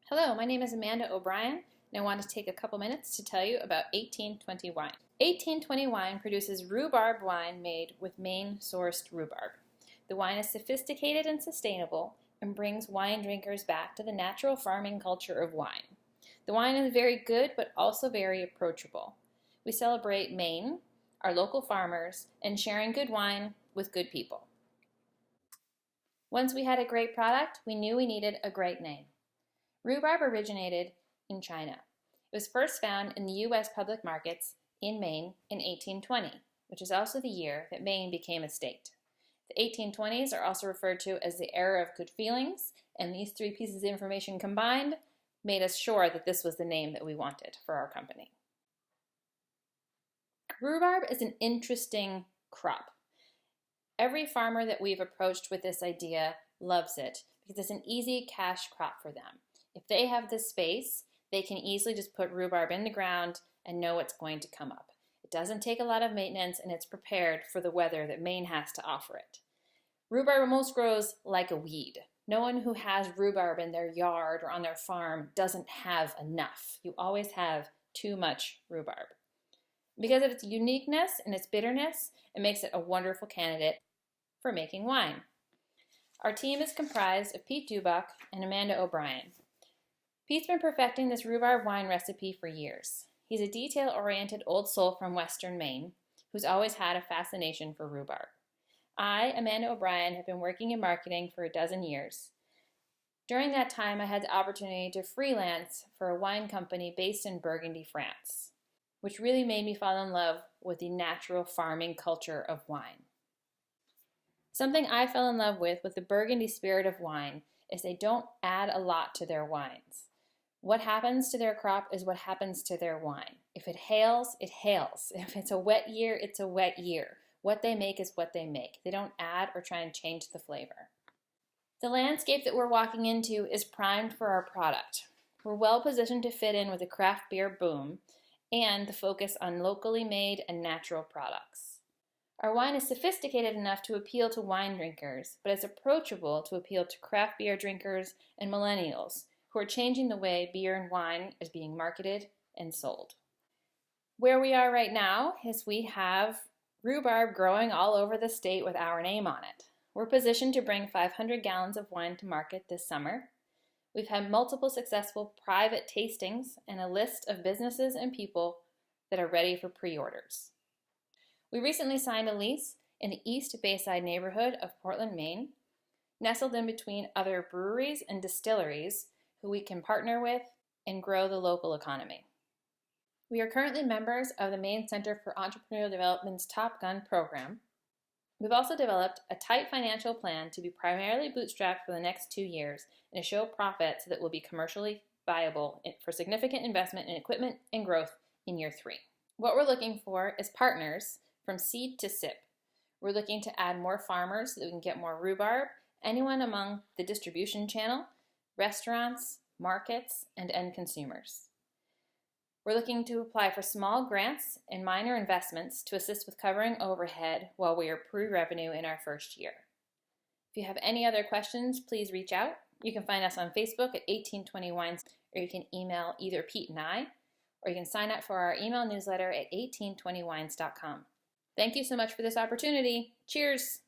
Hello, my name is Amanda O'Brien, and I want to take a couple minutes to tell you about 1820 wine. 1820 wine produces rhubarb wine made with Maine-sourced rhubarb. The wine is sophisticated and sustainable and brings wine drinkers back to the natural farming culture of wine. The wine is very good, but also very approachable. We celebrate Maine, our local farmers, and sharing good wine with good people. Once we had a great product, we knew we needed a great name. Rhubarb originated in China. It was first found in the U.S. public markets in Maine in 1820, which is also the year that Maine became a state. The 1820s are also referred to as the era of good feelings, and these three pieces of information combined made us sure that this was the name that we wanted for our company. Rhubarb is an interesting crop. Every farmer that we've approached with this idea loves it because it's an easy cash crop for them. If they have the space, they can easily just put rhubarb in the ground and know it's going to come up. It doesn't take a lot of maintenance, and it's prepared for the weather that Maine has to offer it. Rhubarb almost grows like a weed. No one who has rhubarb in their yard or on their farm doesn't have enough. You always have too much rhubarb. Because of its uniqueness and its bitterness, it makes it a wonderful candidate for making wine. Our team is comprised of Pete Dubuck and Amanda O'Brien. Pete's been perfecting this rhubarb wine recipe for years. He's a detail-oriented old soul from western Maine who's always had a fascination for rhubarb. I, Amanda O'Brien, have been working in marketing for a dozen years. During that time, I had the opportunity to freelance for a wine company based in Burgundy, France, which really made me fall in love with the natural farming culture of wine. Something I fell in love with the Burgundy spirit of wine is they don't add a lot to their wines. What happens to their crop is what happens to their wine. If it hails, it hails. If it's a wet year, it's a wet year. What they make is what they make. They don't add or try and change the flavor. The landscape that we're walking into is primed for our product. We're well positioned to fit in with the craft beer boom and the focus on locally made and natural products. Our wine is sophisticated enough to appeal to wine drinkers, but it's approachable to appeal to craft beer drinkers and millennials who are changing the way beer and wine is being marketed and sold. Where we are right now is we have rhubarb growing all over the state with our name on it. We're positioned to bring 500 gallons of wine to market this summer. We've had multiple successful private tastings and a list of businesses and people that are ready for pre-orders. We recently signed a lease in the East Bayside neighborhood of Portland, Maine, nestled in between other breweries and distilleries who we can partner with and grow the local economy. We are currently members of the Maine Center for Entrepreneurial Development's Top Gun program. We've also developed a tight financial plan to be primarily bootstrapped for the next 2 years and to show profit so that we'll be commercially viable for significant investment in equipment and growth in year 3. What we're looking for is partners from seed to sip. We're looking to add more farmers so that we can get more rhubarb, anyone among the distribution channel, restaurants, markets, and end consumers. We're looking to apply for small grants and minor investments to assist with covering overhead while we are pre-revenue in our first year. If you have any other questions, please reach out. You can find us on Facebook at 1820 Wines, or you can email either Pete and I, or you can sign up for our email newsletter at 1820wines.com. Thank you so much for this opportunity. Cheers!